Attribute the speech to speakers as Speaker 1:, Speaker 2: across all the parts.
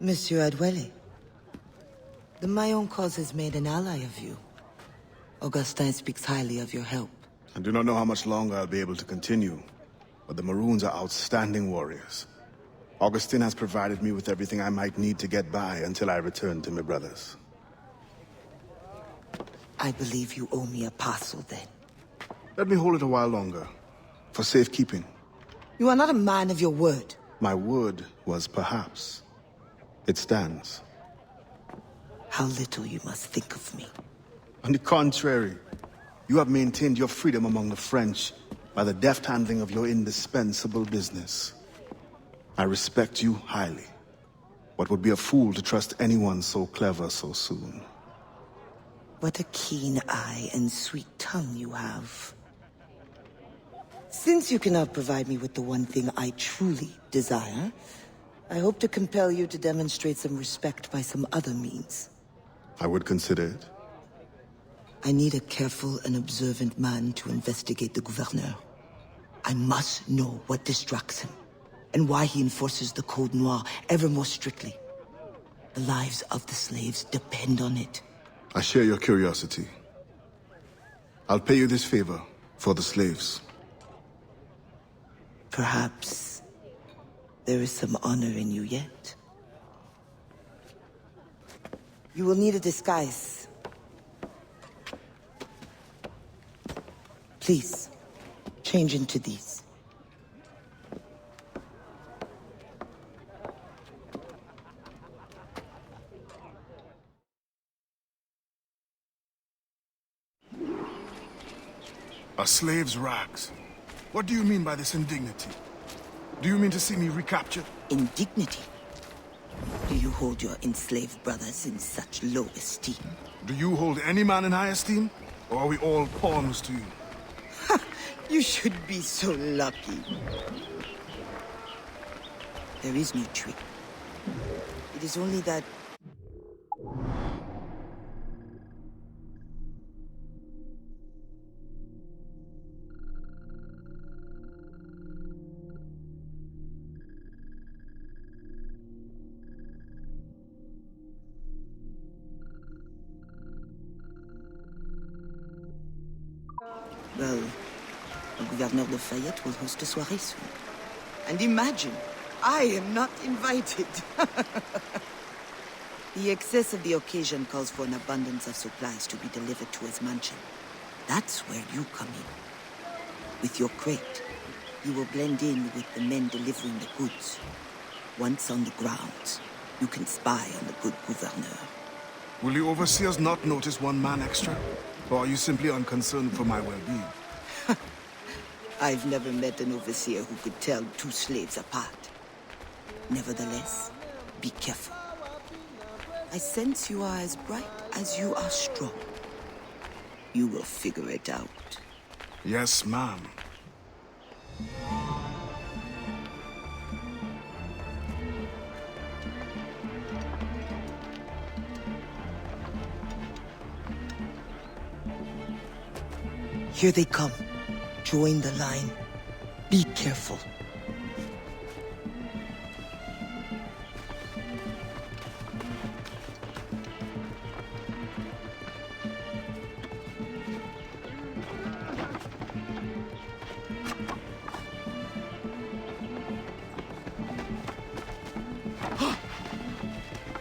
Speaker 1: Monsieur Adwele, the Mayon cause has made an ally of you. Augustin speaks highly of your help.
Speaker 2: I do not know how much longer I'll be able to continue, but the Maroons are outstanding warriors. Augustin has provided me with everything I might need to get by until I return to my brothers.
Speaker 1: I believe you owe me a parcel then.
Speaker 2: Let me hold it a while longer, for safekeeping.
Speaker 1: You are not a man of your word.
Speaker 2: My word was perhaps. It stands.
Speaker 1: How little you must think of me.
Speaker 2: On the contrary, you have maintained your freedom among the French by the deft handling of your indispensable business. I respect you highly, but would be a fool to trust anyone so clever so soon.
Speaker 1: What a keen eye and sweet tongue you have. Since you cannot provide me with the one thing I truly desire, I hope to compel you to demonstrate some respect by some other means.
Speaker 2: I would consider it.
Speaker 1: I need a careful and observant man to investigate the gouverneur. I must know what distracts him, and why he enforces the Code Noir ever more strictly. The lives of the slaves depend on it.
Speaker 2: I share your curiosity. I'll pay you this favor for the slaves.
Speaker 1: Perhaps there is some honor in you yet. You will need a disguise. Please, change into these.
Speaker 2: A slave's rags. What do you mean by this indignity? Do you mean to see me recaptured?
Speaker 1: Indignity? Do you hold your enslaved brothers in such low esteem?
Speaker 2: Do you hold any man in high esteem? Or are we all pawns to you?
Speaker 1: You should be so lucky. There is no trick. It is only that... Well, the Gouverneur Lafayette will host a soirée soon. And imagine, I am not invited. The excess of the occasion calls for an abundance of supplies to be delivered to his mansion. That's where you come in. With your crate, you will blend in with the men delivering the goods. Once on the grounds, you can spy on the good Gouverneur.
Speaker 2: Will the overseers not notice one man extra? Or are you simply unconcerned for my well-being?
Speaker 1: I've never met an overseer who could tell two slaves apart. Nevertheless, be careful. I sense you are as bright as you are strong. You will figure it out.
Speaker 2: Yes, ma'am.
Speaker 1: Here they come. Join the line. Be careful.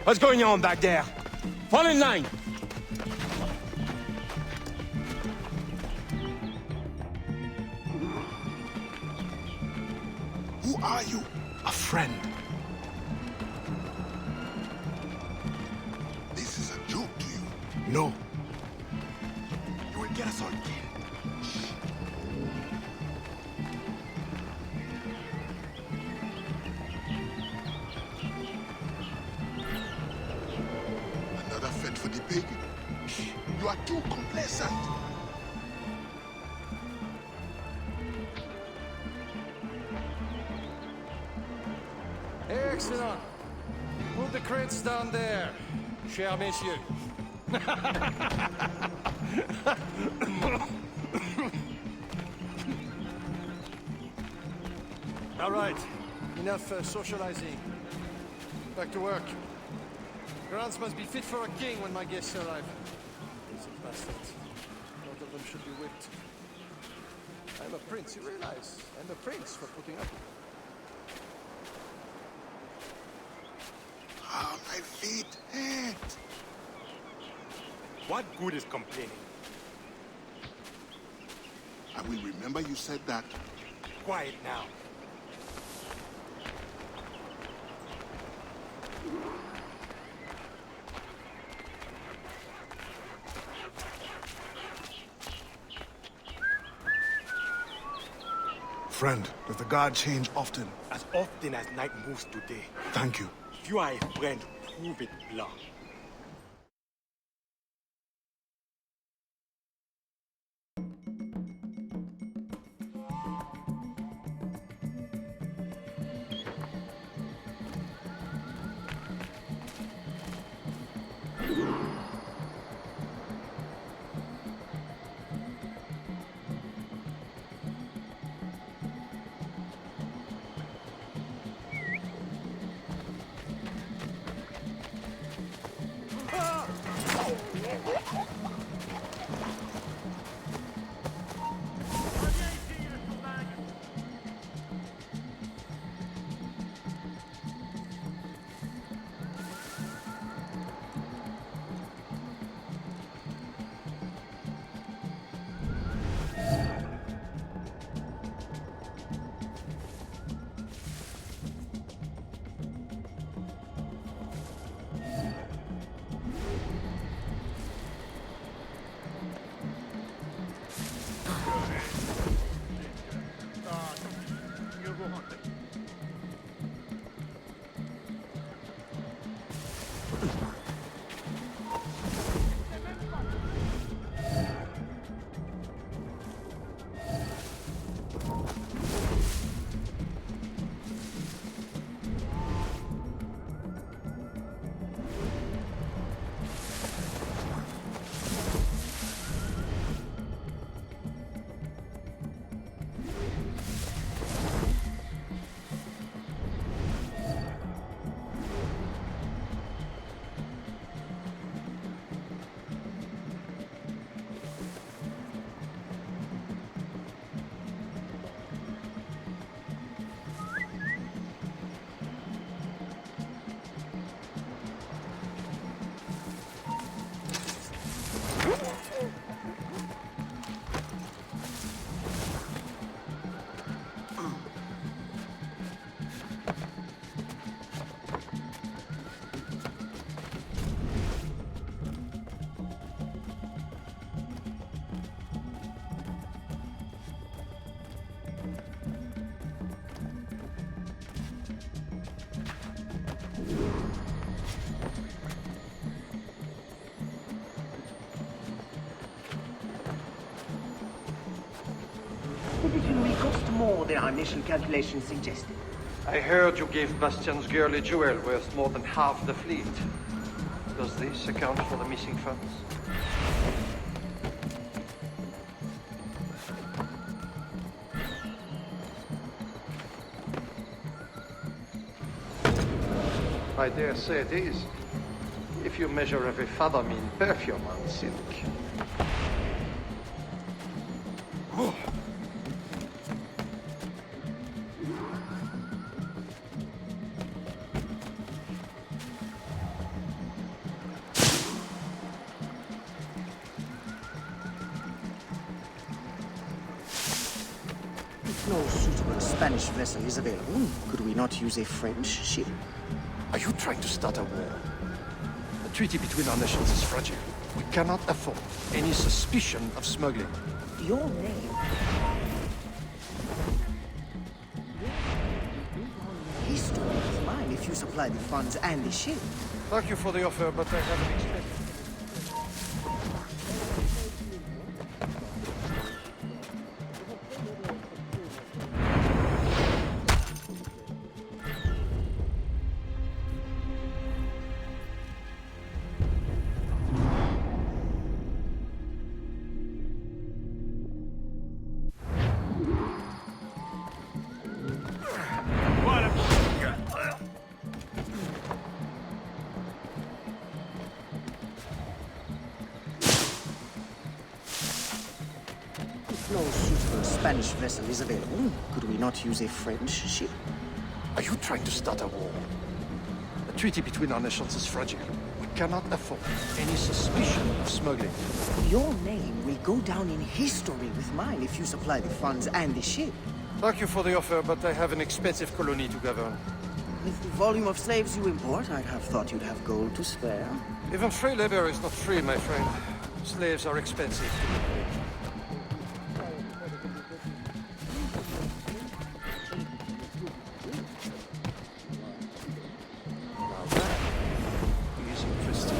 Speaker 3: What's going on back there? Fall in line!
Speaker 2: Who are you? A friend.
Speaker 4: This is a joke to you.
Speaker 2: No.
Speaker 4: You will get us all killed. Shh.
Speaker 2: too complacent.
Speaker 4: Excellent. Put the crates down there, chers messieurs. All right, enough socializing. Back to work. Grounds must be fit for a king when my guests arrive. These bastards. Both of them should be whipped. I'm a prince, you realize? I'm a prince for putting up with it.
Speaker 2: Ah, my feet hurt.
Speaker 3: What good is complaining?
Speaker 2: I will remember you said that.
Speaker 3: Quiet now.
Speaker 2: Friend, does the guard change often?
Speaker 3: As often as night moves today.
Speaker 2: Thank you.
Speaker 3: If you are a friend, prove it, Blanc.
Speaker 5: The division will cost more than our initial calculations suggested.
Speaker 4: I heard you gave Bastian's girl a jewel worth more than half the fleet. Does this account for the missing funds? I dare say it is, if you measure every fathom in perfume and silk.
Speaker 5: If no suitable Spanish vessel is available, could we not use a French ship?
Speaker 4: Are you trying to start a war? The treaty between our nations is fragile. We cannot afford any suspicion of smuggling.
Speaker 5: Your name. History is mine if you supply the funds and the ship.
Speaker 4: Thank you for the offer, but I haven't expected.
Speaker 5: no suitable Spanish vessel is available, could we not use a French ship?
Speaker 4: Are you trying to start a war? The treaty between our nations is fragile. We cannot afford any suspicion of smuggling.
Speaker 5: Your name will go down in history with mine if you supply the funds and the ship.
Speaker 4: Thank you for the offer, but I have an expensive colony to govern.
Speaker 5: With the volume of slaves you import, I'd have thought you'd have gold to spare.
Speaker 4: Even free labor is not free, my friend. Slaves are expensive. Now that is interesting.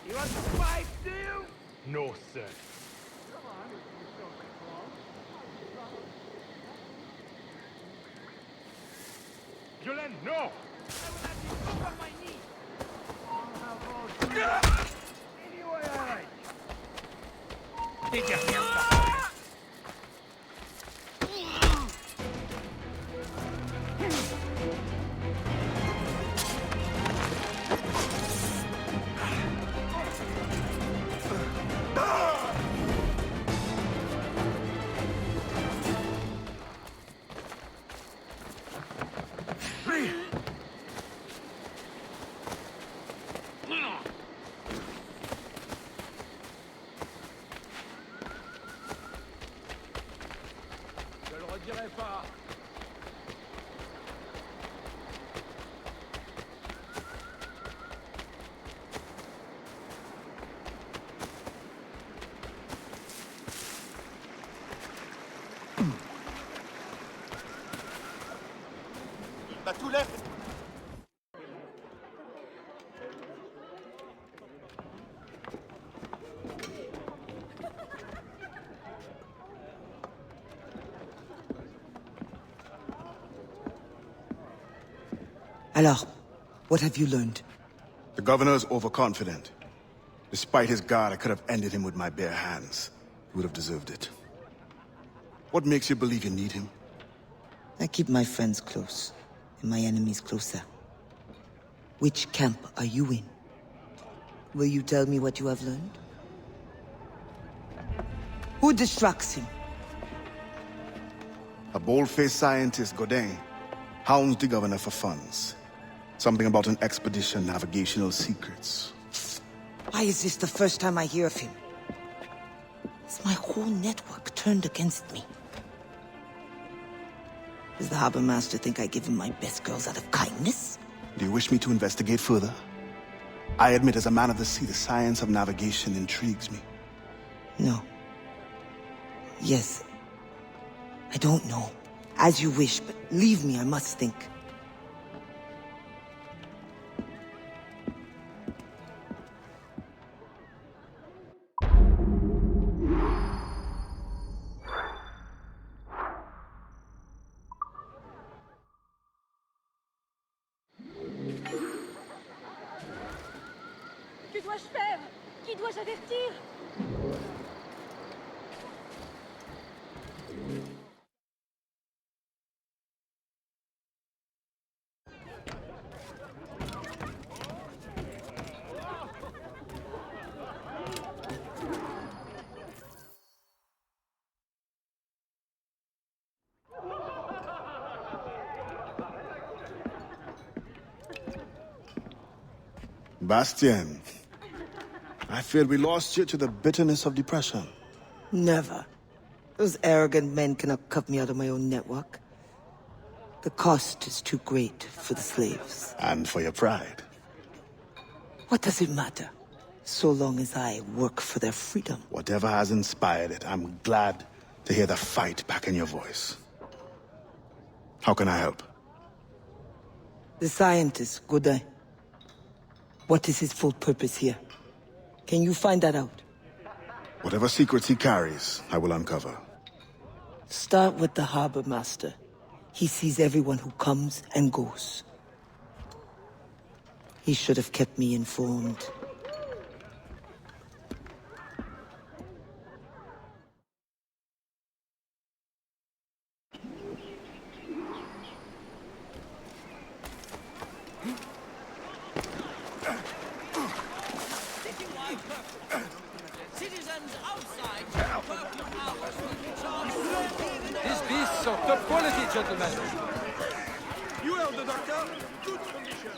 Speaker 3: You want to fight, do you? No, sir. Jolene, no! I will have you up on my knees. Anyway, all right. Take your hands up. Je le redirai pas.
Speaker 4: T'as tout l'air.
Speaker 1: Alors, what have you learned?
Speaker 2: The governor's overconfident. Despite his guard, I could have ended him with my bare hands. He would have deserved it. What makes you believe you need him?
Speaker 1: I keep my friends close, and my enemies closer. Which camp are you in? Will you tell me what you have learned? Who distracts him?
Speaker 2: A bold-faced scientist, Godin, hounds the governor for funds. Something about an expedition, navigational secrets.
Speaker 1: Why is this the first time I hear of him? Is my whole network turned against me? Does the harbor master think I give him my best girls out of kindness?
Speaker 2: Do you wish me to investigate further? I admit, as a man of the sea, the science of navigation intrigues me.
Speaker 1: No. Yes. I don't know. As you wish, but leave me, I must think.
Speaker 6: Que dois-je faire? Qui dois-je avertir?
Speaker 2: Bastien, I feared we lost you to the bitterness of depression.
Speaker 1: Never. Those arrogant men cannot cut me out of my own network. The cost is too great for the slaves.
Speaker 2: And for your pride.
Speaker 1: What does it matter? So long as I work for their freedom.
Speaker 2: Whatever has inspired it, I'm glad to hear the fight back in your voice. How can I help?
Speaker 1: The scientist, Godin. What is his full purpose here? Can you find that out?
Speaker 2: Whatever secrets he carries, I will uncover.
Speaker 1: Start with the harbor master. He sees everyone who comes and goes. He should have kept me informed.
Speaker 3: These beasts are top quality, gentlemen.
Speaker 4: You heard the doctor? Good condition.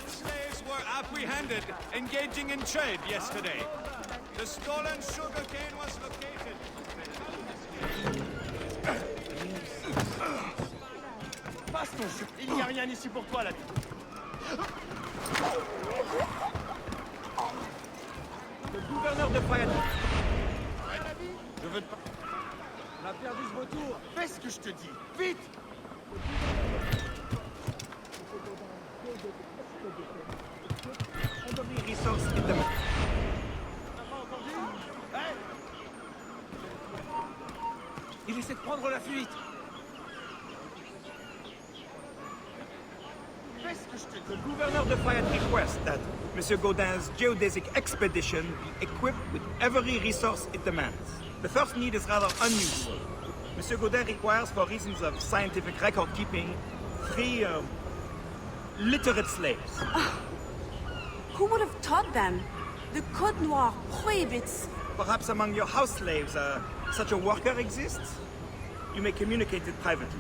Speaker 7: Slaves were apprehended engaging in trade yesterday. The stolen sugarcane was located.
Speaker 3: Passe ton chou. Il n'y a rien ici pour toi, là. Le gouverneur de Fayette.
Speaker 7: Je veux pas.
Speaker 3: On a perdu ce retour. Fais ce que je te dis. Vite! Il essaie de prendre la fuite. Fais ce que je te dis.
Speaker 8: The governor de Fayette requests that Monsieur Gaudin's geodesic expedition be equipped with every resource it demands. The first need is rather unusual. Monsieur Gaudin requires, for reasons of scientific record keeping, 3 literate slaves.
Speaker 6: Who would have taught them? The Code Noir prohibits.
Speaker 8: Perhaps among your house slaves, such a worker exists? You may communicate it privately.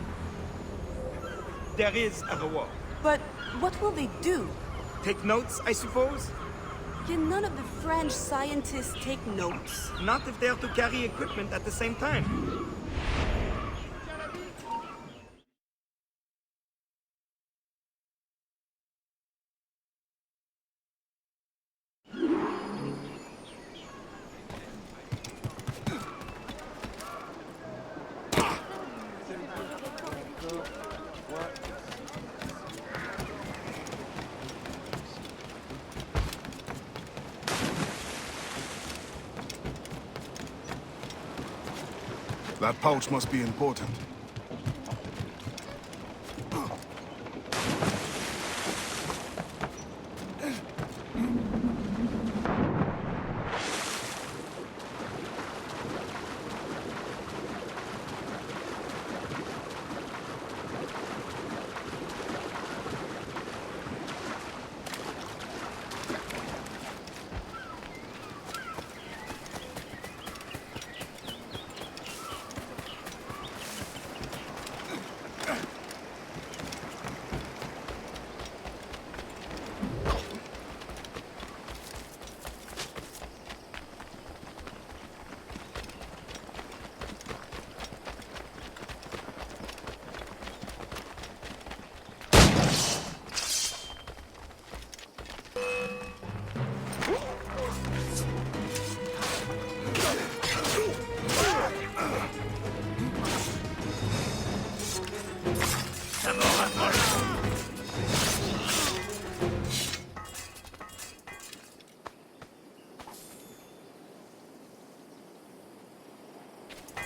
Speaker 8: There is a reward.
Speaker 6: But what will they do?
Speaker 8: Take notes, I suppose?
Speaker 6: Can none of the French scientists take notes?
Speaker 8: Not if they are to carry equipment at the same time.
Speaker 2: That pouch must be important.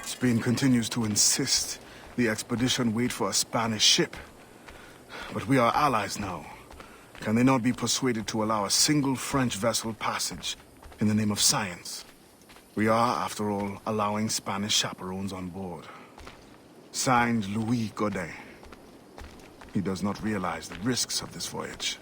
Speaker 2: Spain continues to insist the expedition wait for a Spanish ship. But we are allies now. Can they not be persuaded to allow a single French vessel passage in the name of science? We are, after all, allowing Spanish chaperones on board. Signed, Louis Godin. He does not realize the risks of this voyage.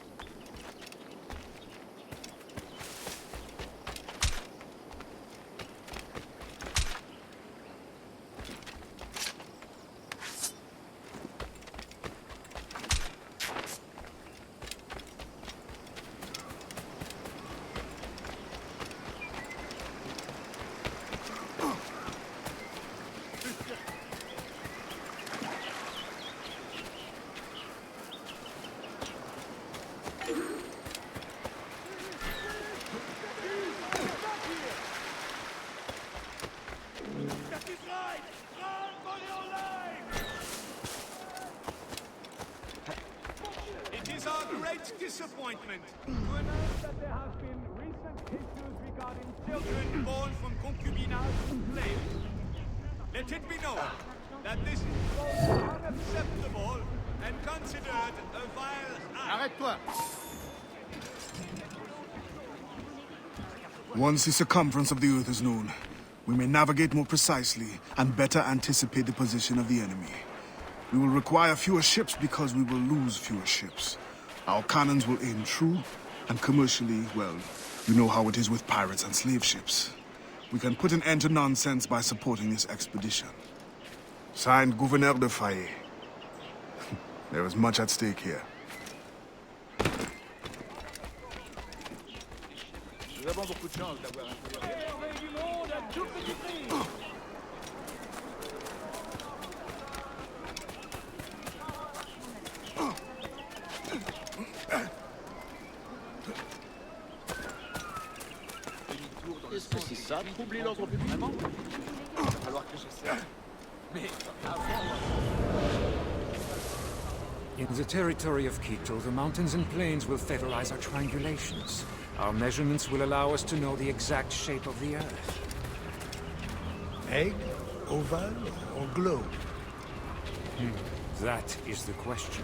Speaker 7: children born from concubinage and slaves. Let it be known that this is both unacceptable and considered a vile act.
Speaker 4: Arrête-toi!
Speaker 2: Once the circumference of the Earth is known, we may navigate more precisely and better anticipate the position of the enemy. We will require fewer ships because we will lose fewer ships. Our cannons will aim true, and commercially, well, you know how it is with pirates and slave ships. We can put an end to nonsense by supporting this expedition. Signed, Gouverneur de Faye. There is much at stake here.
Speaker 3: Nous avons beaucoup de chance d'avoir un peu du monde à tout petit prix.
Speaker 9: Est-ce que c'est ça, troubler l'ordre public? Vraiment? Il va falloir que j'essaie. Mais
Speaker 10: in the territory of Quito, the mountains and plains will favorize our triangulations. Our measurements will allow us to know the exact shape of the Earth.
Speaker 4: Egg, oval, or globe?
Speaker 10: That is the question.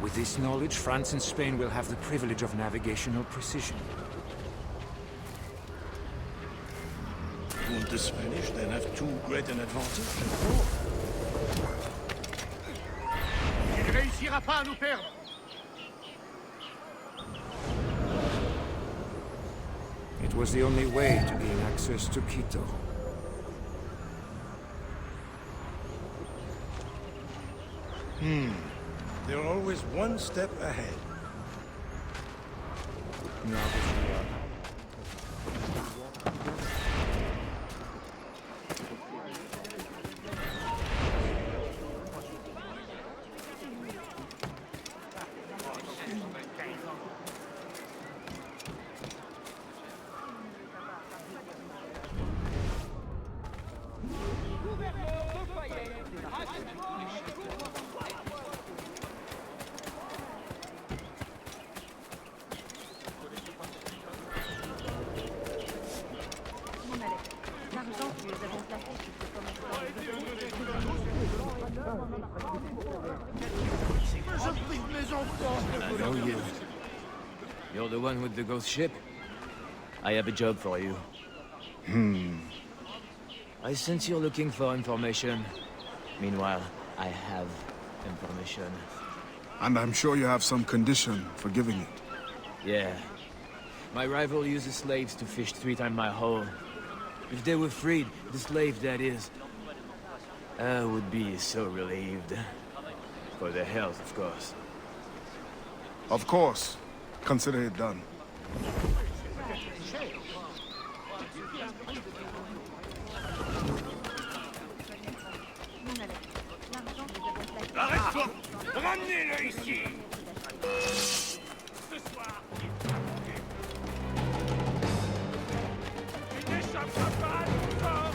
Speaker 10: With this knowledge, France and Spain will have the privilege of navigational precision.
Speaker 4: Won't the Spanish then have too great an advantage?
Speaker 3: Il ne réussira pas à nous perdre.
Speaker 10: It was the only way to gain access to Quito.
Speaker 4: They're always one step ahead.
Speaker 10: Now that we are...
Speaker 11: I know you. You're the one with the ghost ship? I have a job for you. I sense you're looking for information. Meanwhile, I have information.
Speaker 2: And I'm sure you have some condition for giving it.
Speaker 11: Yeah. My rival uses slaves to fish 3 times my haul. If they were freed, the slave that is, I would be so relieved. For their health, of course.
Speaker 2: Of course. Consider it done.
Speaker 3: Arrête-toi! Ramenez-le ici! Ce soir! Il n'échappera pas à notre sort!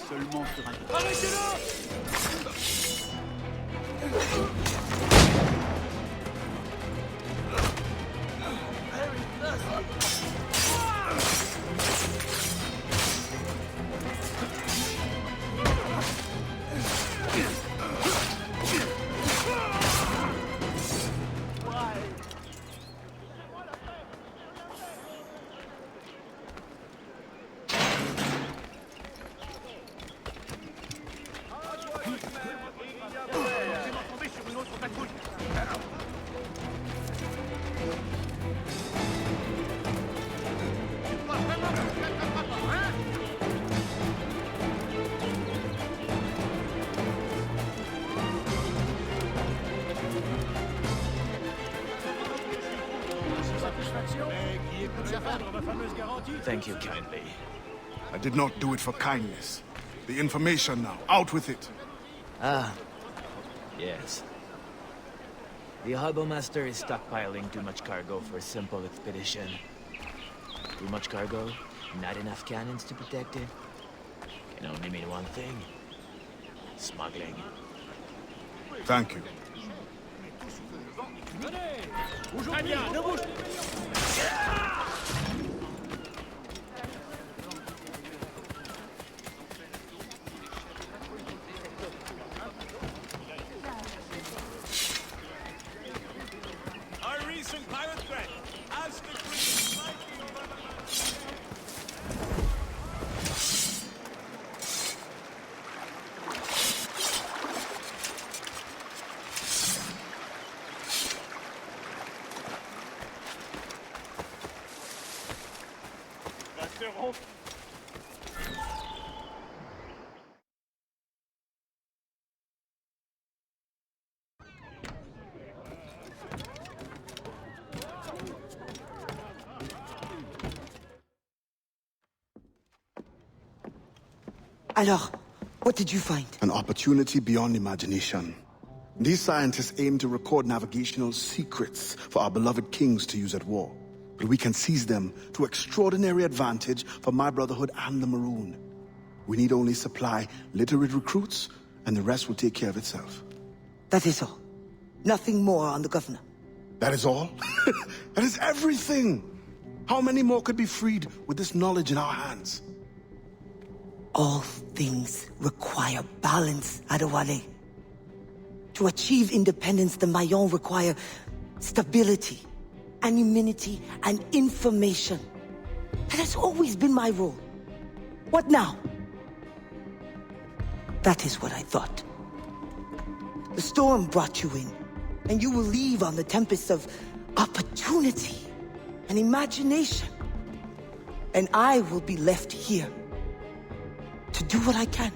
Speaker 9: seulement sur un...
Speaker 11: Thank you kindly.
Speaker 2: I did not do it for kindness. The information now. Out with it.
Speaker 11: Ah, yes. The Harbor Master is stockpiling too much cargo for a simple expedition. Too much cargo, not enough cannons to protect it. Can only mean one thing. Smuggling.
Speaker 2: Thank you.
Speaker 7: Our recent pirate threat has decreased slightly over the last...
Speaker 1: Alors, what did you find?
Speaker 2: An opportunity beyond imagination. These scientists aim to record navigational secrets for our beloved kings to use at war. But we can seize them to extraordinary advantage for my brotherhood and the Maroon. We need only supply literate recruits, and the rest will take care of itself.
Speaker 1: That is all. Nothing more on the governor.
Speaker 2: That is all? That is everything! How many more could be freed with this knowledge in our hands?
Speaker 1: All things require balance, Adewale. To achieve independence, the Mayans require stability, anonymity, and information. That has always been my role. What now? That is what I thought. The storm brought you in, and you will leave on the tempest of opportunity and imagination. And I will be left here to do what I can.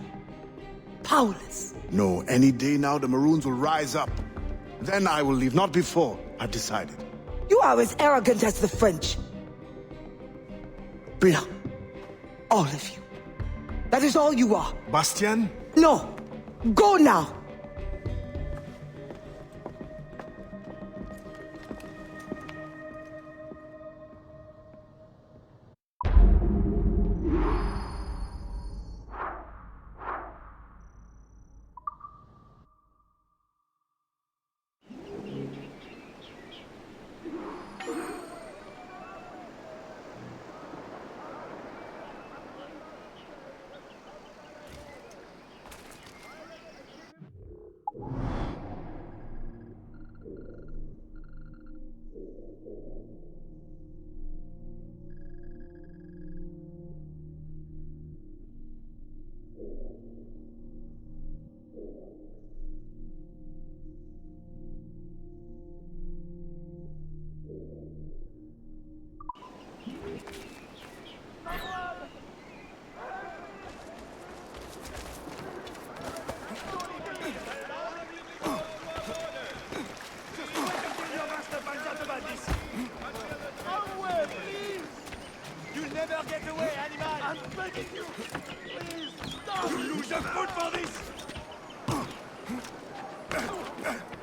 Speaker 1: Powerless.
Speaker 2: No, any day now the Maroons will rise up. Then I will leave, not before. I've decided.
Speaker 1: You are as arrogant as the French. Blanc. All of you. That is all you are.
Speaker 2: Bastien?
Speaker 1: No. Go now.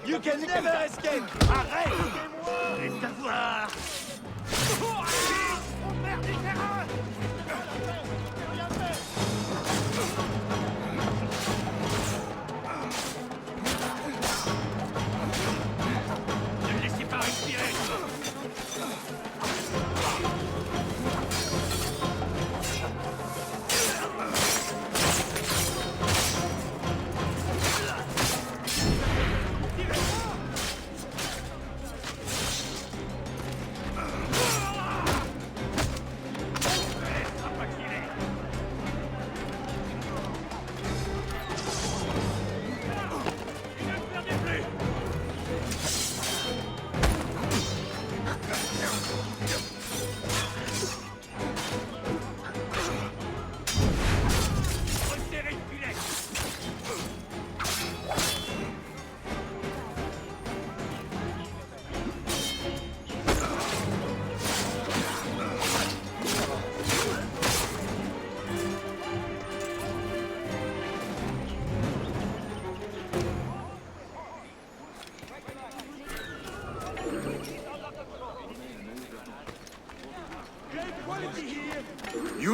Speaker 7: You can never escape! Arrête! Reste à voir! On perd du terrain! Ne le laissez pas respirer!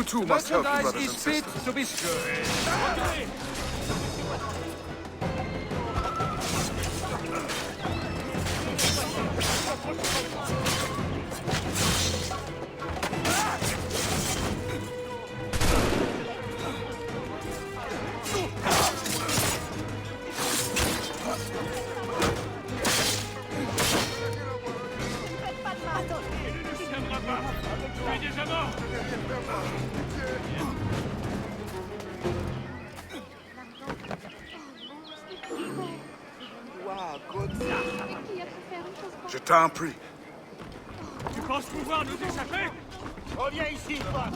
Speaker 2: too must help your
Speaker 3: Merchandise
Speaker 2: brothers
Speaker 3: is
Speaker 2: and
Speaker 3: fit
Speaker 2: sisters.
Speaker 3: to be sold.
Speaker 2: Je t'en prie.
Speaker 3: Tu penses pouvoir nous échapper? Reviens ici, toi!